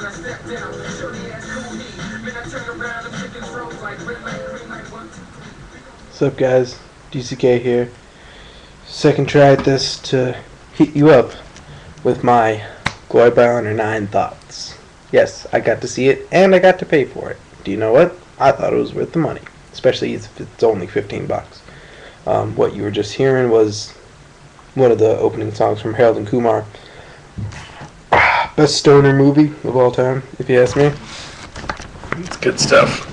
What's up, guys? DCK here. Second try at this to heat you up with my Glory by Honor 9 thoughts. Yes, I got to see it and I got to pay for it. Do you know what? I thought it was worth the money, especially if it's only 15 bucks. What you were just hearing was one of the opening songs from Harold and Kumar. Best stoner movie of all time, if you ask me. It's good stuff.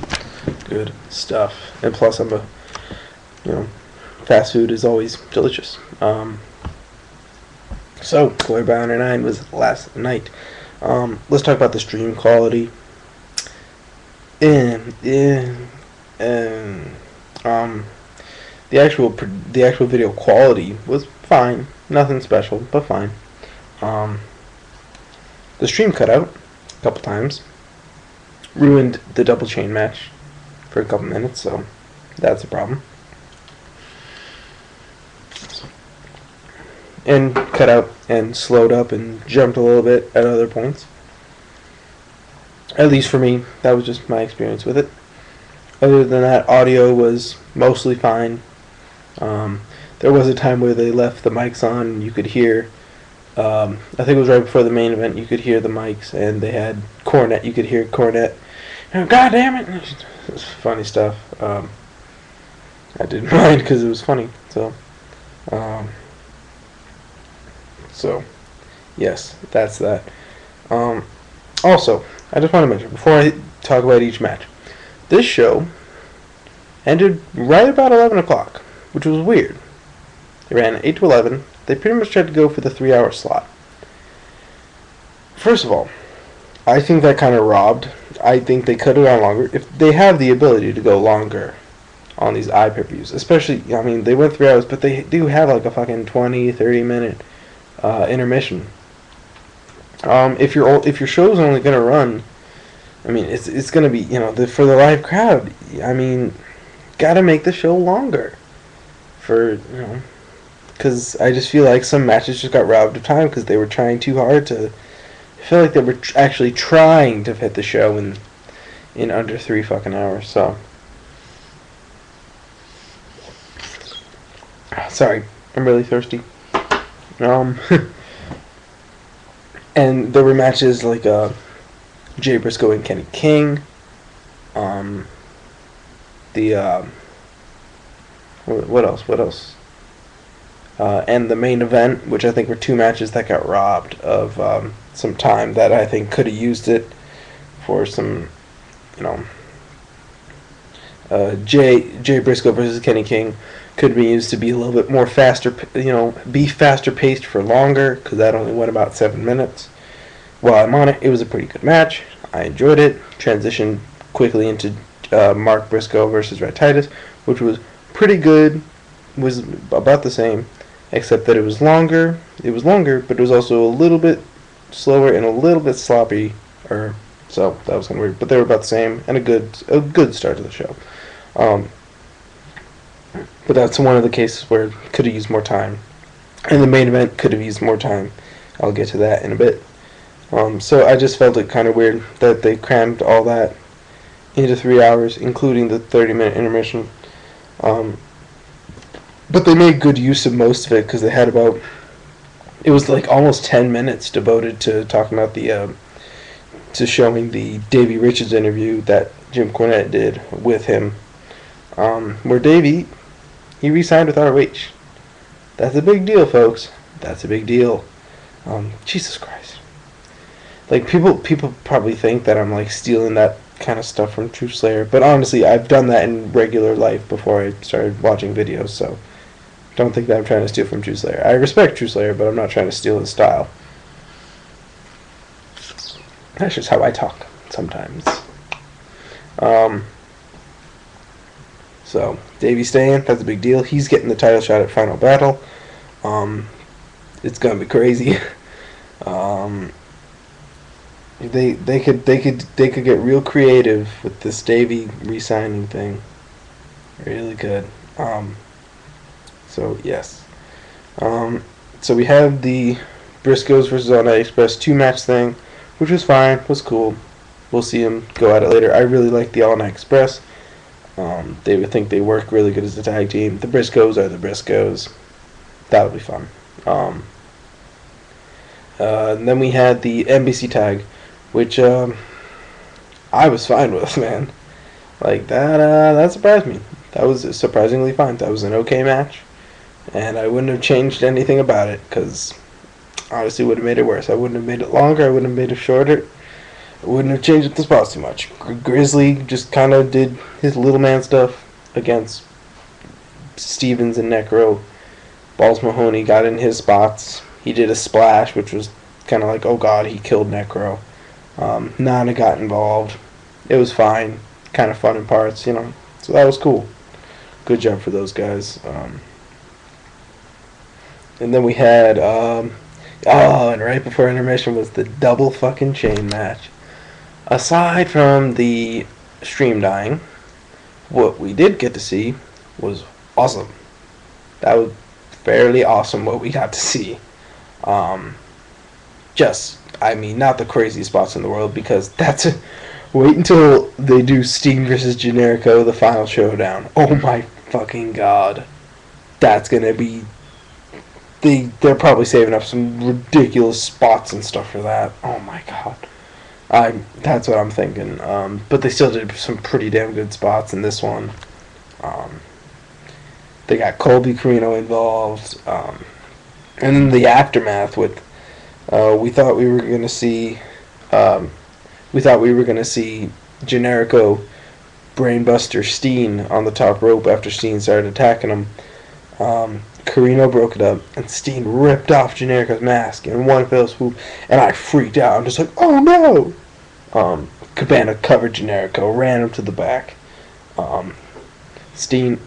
Good stuff. And plus, fast food is always delicious. So, Glory by Honor 9 was last night. Let's talk about the stream quality. The actual video quality was fine. Nothing special, but fine. The stream cut out a couple times. Ruined the double chain match for a couple minutes, so that's a problem. And cut out and slowed up and jumped a little bit at other points. At least for me, that was just my experience with it. Other than that, audio was mostly fine. There was a time where they left the mics on and you could hear, I think it was right before the main event, you could hear the mics and they had Cornette, you could hear Cornette. God damn it! It was funny stuff. I didn't mind because it was funny. So, yes, that's that. Also, I just want to mention, before I talk about each match, this show ended right about 11 o'clock, which was weird. They ran 8 to 11. They pretty much tried to go for the 3-hour slot. First of all, I think that kind of robbed. I think they could have gone longer. If they have the ability to go longer on these iPay-per-views, especially, they went 3 hours, but they do have like a fucking 20, 30-minute intermission. If your show's only gonna run, it's gonna be, for the live crowd. Gotta make the show longer. Because I just feel like some matches just got robbed of time because they were trying too hard to. I feel like they were actually trying to fit the show in under 3 fucking hours. So, sorry, I'm really thirsty. And there were matches like Jay Briscoe and Kenny King. What else? And the main event, which I think were 2 matches that got robbed of some time that I think could have used it for some, Jay Briscoe versus Kenny King could be used to be a little bit more faster, be faster paced for longer, because that only went about 7 minutes. While I'm on it, it was a pretty good match. I enjoyed it. Transitioned quickly into Mark Briscoe versus Red Titus, which was pretty good. Was about the same, except that it was longer. It was longer, but it was also a little bit slower and a little bit sloppy. So that was kind of weird. But they were about the same, and a good start to the show. But that's one of the cases where it could have used more time, and the main event could have used more time. I'll get to that in a bit. So I just felt it kind of weird that they crammed all that into 3 hours, including the 30-minute intermission. But they made good use of most of it because they had it was like almost 10 minutes devoted to talking about to showing the Davey Richards interview that Jim Cornette did with him, where Davey, he re-signed with ROH. That's a big deal, folks. That's a big deal. Jesus Christ. Like, people probably think that I'm like stealing that kind of stuff from Truth Slayer, but honestly, I've done that in regular life before I started watching videos, so don't think that I'm trying to steal from Truth Slayer. I respect Truth Slayer, but I'm not trying to steal his style. That's just how I talk sometimes. So Davey staying, that's a big deal. He's getting the title shot at Final Battle. It's gonna be crazy. They could get real creative with this Davey re-signing thing. Really good. So yes. So we have the Briscoes versus All Night Express 2-match thing, which was fine, was cool. We'll see him go at it later. I really like the All Night Express. They would think they work really good as a tag team. The Briscoes are the Briscoes. That'll be fun. And then we had the NBC tag, which I was fine with, man. Like that surprised me. That was surprisingly fine. That was an okay match, and I wouldn't have changed anything about it because honestly, would have made it worse. I wouldn't have made it longer. I wouldn't have made it shorter. I wouldn't have changed up the spots too much. Grizzly just kind of did his little man stuff against Stevens and Necro. Balls Mahoney got in his spots. He did a splash, which was kind of like, oh god, he killed Necro. Nana got involved. It was fine. Kind of fun in parts, you know. So that was cool. Good job for those guys. And then we had, and right before intermission was the double fucking chain match. Aside from the stream dying, what we did get to see was awesome. That was fairly awesome what we got to see. Not the craziest spots in the world, because that's wait until they do Sting versus Generico, the final showdown. Oh my fucking god. That's gonna be... They're probably saving up some ridiculous spots and stuff for that. Oh my god. That's what I'm thinking. But they still did some pretty damn good spots in this one. They got Colby Carino involved. And then the aftermath with... we thought we were gonna see Generico brainbuster Steen on the top rope after Steen started attacking him. Carino broke it up, and Steen ripped off Generico's mask in one fell swoop, and I freaked out. I'm just like, oh no! Cabana covered Generico, ran him to the back. Steen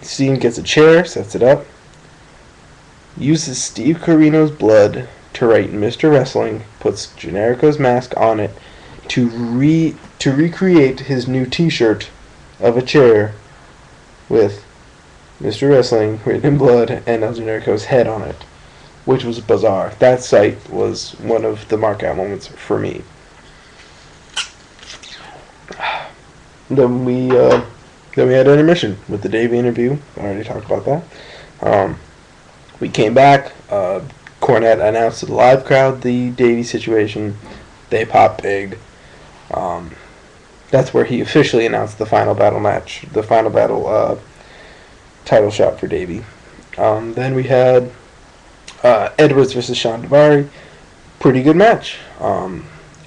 gets a chair, sets it up, uses Steve Carino's blood to write Mr. Wrestling, puts Generico's mask on it to recreate his new t-shirt of a chair with Mr. Wrestling written in blood and El Generico's head on it, which was bizarre. That sight was one of the markout moments for me. Then we had intermission with the Davey interview. I already talked about that. We came back. Cornette announced to the live crowd the Davey situation. They popped big. That's where he officially announced the final battle match, the final battle title shot for Davey. Then we had Edwards versus Sean Daivari. Pretty good match.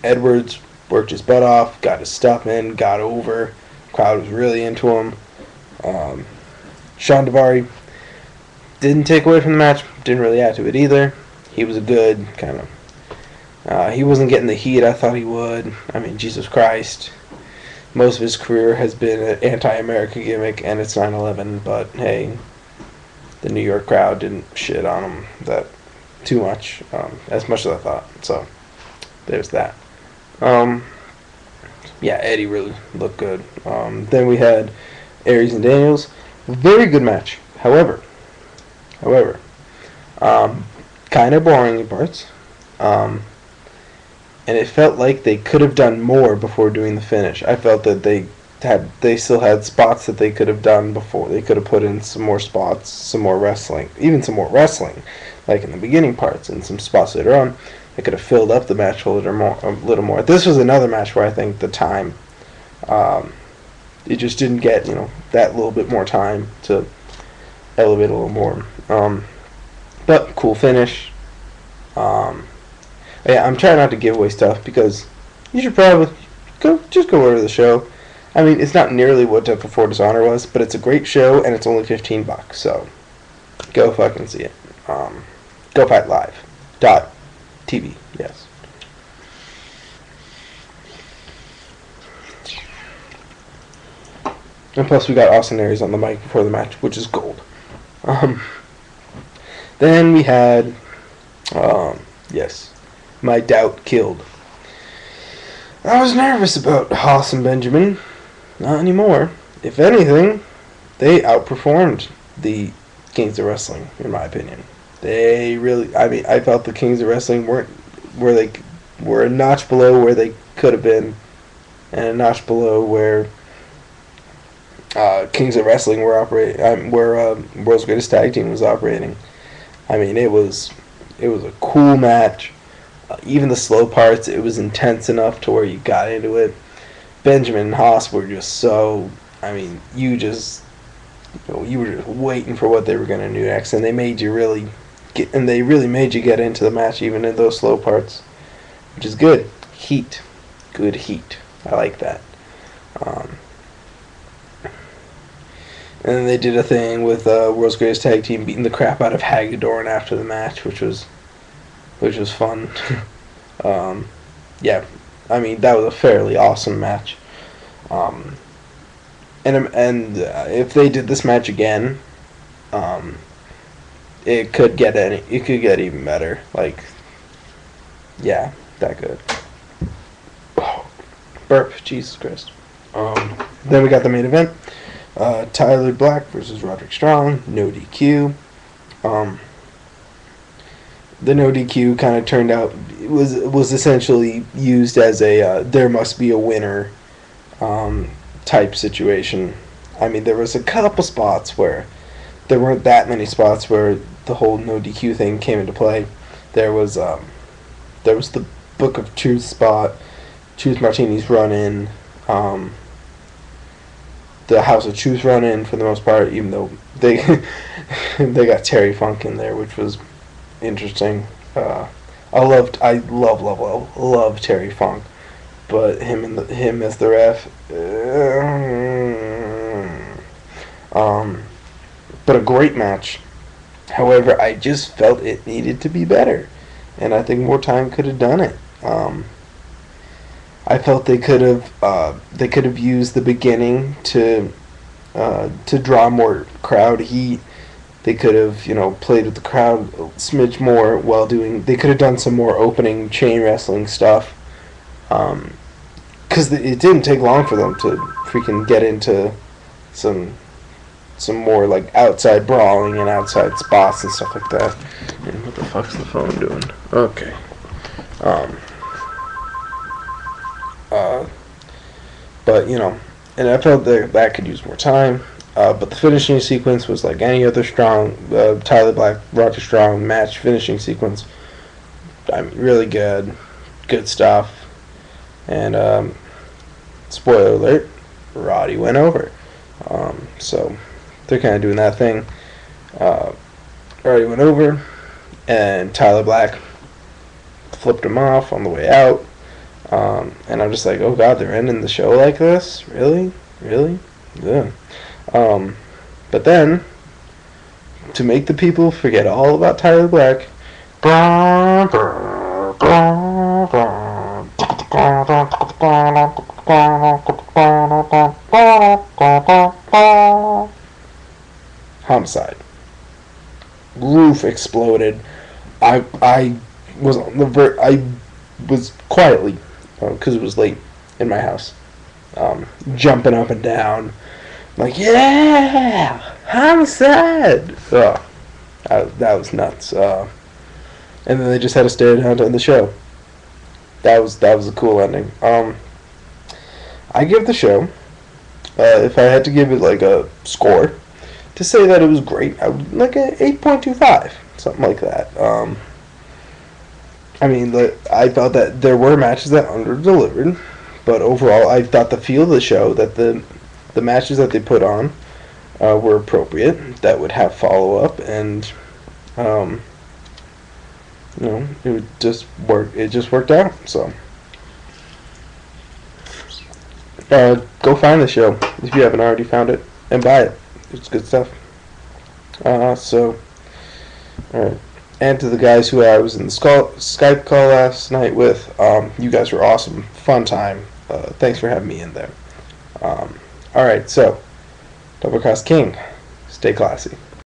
Edwards worked his butt off, got his stuff in, got over. Crowd was really into him. Sean Daivari didn't take away from the match, didn't really add to it either. He was a good kind of... he wasn't getting the heat I thought he would. I mean, Jesus Christ. Most of his career has been an anti-America gimmick, and it's 9/11, but hey, the New York crowd didn't shit on him that too much, as much as I thought. So, there's that. Yeah, Eddie really looked good. Then we had Aries and Daniels. Very good match. However, kind of boring in parts. And it felt like they could have done more before doing the finish. I felt that they still had spots that they could have done before. They could have put in some more spots, some more wrestling, even some more wrestling, like in the beginning parts, and some spots later on. They could have filled up the match a little more. This was another match where I think the time, it just didn't get, that little bit more time to elevate a little more. But cool finish. Yeah, I'm trying not to give away stuff because you should probably go over to the show. I mean, it's not nearly what Death Before Dishonor was, but it's a great show and it's only $15, so go fucking see it. GoFightLive.tv, yes. And plus we got Austin Aries on the mic before the match, which is gold. Then we had, yes, my doubt killed. I was nervous about Haas and Benjamin. Not anymore. If anything, they outperformed the Kings of Wrestling, in my opinion. They really, I felt the Kings of Wrestling weren't where they were a notch below where they could have been, and a notch below where Kings of Wrestling were operating, where World's Greatest Tag Team was operating. I mean, it was a cool match. Even the slow parts, it was intense enough to where you got into it. Benjamin and Haas were just so. I mean, you were just waiting for what they were going to do next, and they made you really made you get into the match even in those slow parts, which is good. Heat, good heat. I like that. And then they did a thing with World's Greatest Tag Team beating the crap out of Hagedorn after the match, which was fun. Yeah, I mean, that was a fairly awesome match. And if they did this match again, it could get even better. Like, yeah, that good. Oh, burp, Jesus Christ. Then we got the main event. Tyler Black versus Roderick Strong, no DQ. The no DQ kind of turned out was essentially used as a there must be a winner type situation. I mean, there was a couple spots where there weren't that many spots where the whole no DQ thing came into play. There was the Book of Truth spot, Truth Martini's run in. The House of Truth run in for the most part, even though they they got Terry Funk in there, which was interesting. I love Terry Funk, but him as the ref, but a great match. However, I just felt it needed to be better, and I think more time could have done it. I felt they could have used the beginning to draw more crowd heat. They could have played with the crowd a smidge more while doing. They could have done some more opening chain wrestling stuff. Because it didn't take long for them to freaking get into some more like outside brawling and outside spots and stuff like that. And what the fuck's the phone doing? Okay. But and I felt that could use more time. But the finishing sequence was like any other strong Tyler Black, Roger Strong match finishing sequence. I mean, really good stuff. And spoiler alert, Roddy went over. So they're kind of doing that thing. Roddy went over, and Tyler Black flipped him off on the way out. And I'm just like, oh god, they're ending the show like this? Really? Yeah. But then, to make the people forget all about Tyler Black, homicide. Roof exploded. I was on the I was quietly, because it was late in my house, jumping up and down, like, yeah, homicide. That was nuts. And then they just had to stare down to end the show. That was a cool ending. I give the show, if I had to give it like a score, to say that it was great, I would like a 8.25, something like that. I mean, I felt that there were matches that under-delivered, but overall, I thought the feel of the show, that the matches that they put on were appropriate, that would have follow-up, and it would just work. It just worked out. So, go find the show if you haven't already found it and buy it. It's good stuff. So, all right. And to the guys who I was in the Skype call last night with, you guys were awesome. Fun time. Thanks for having me in there. Alright, so, DoubleCrossKing. Stay classy.